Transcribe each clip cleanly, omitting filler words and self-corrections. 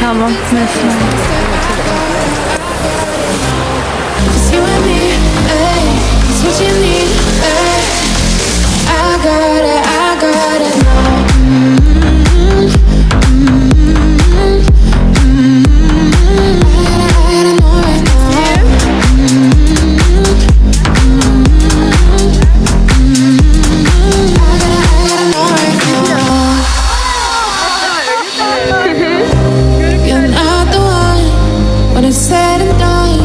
Tamam. Mesela. It's you and me, ay, it's what you need, ay. I gotta know. I gotta know right now. I gotta know right now. You're not the one when it's said and done.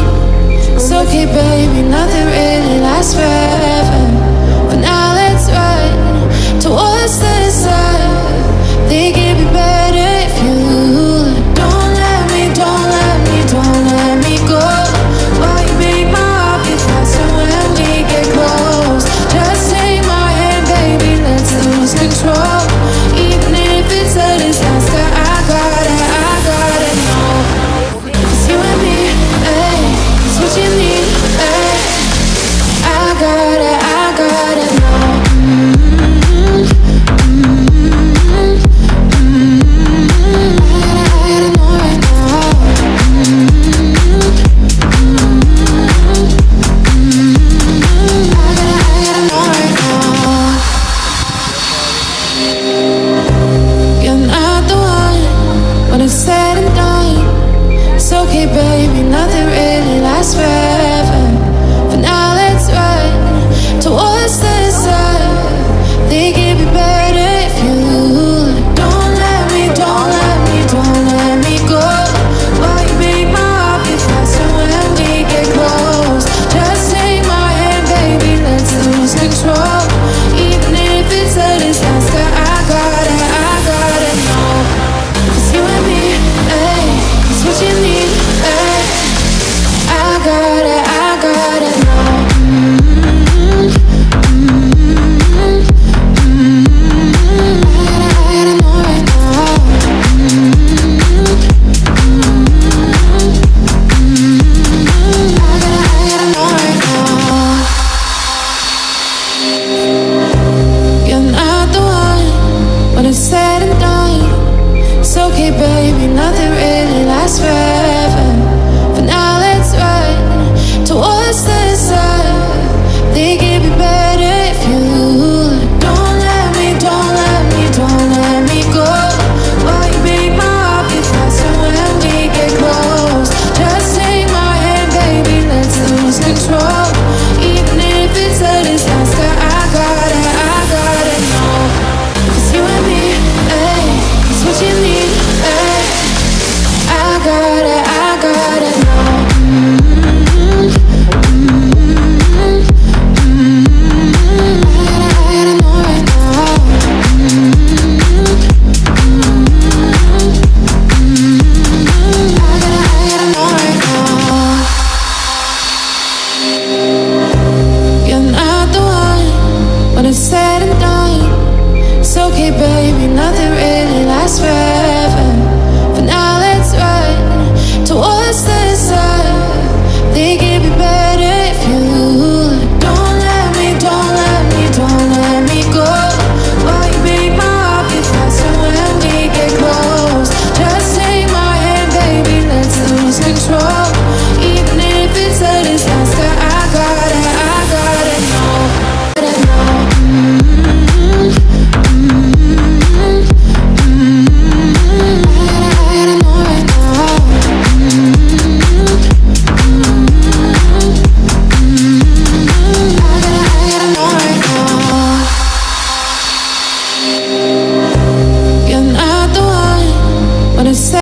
It's okay, baby, nothing really lasts forever. But now let's run towards the sun. Think it'd be better if you don't let me go. Oh, you make my heart beat faster when we get close. Just take my hand, baby, let's lose control. Even if it's a disaster, I gotta know. It's you and me, ay, it's what you need, ay. I gotta know. I gotta know right now. I gotta know right now. You're not the one when it's said and done. It's okay, baby.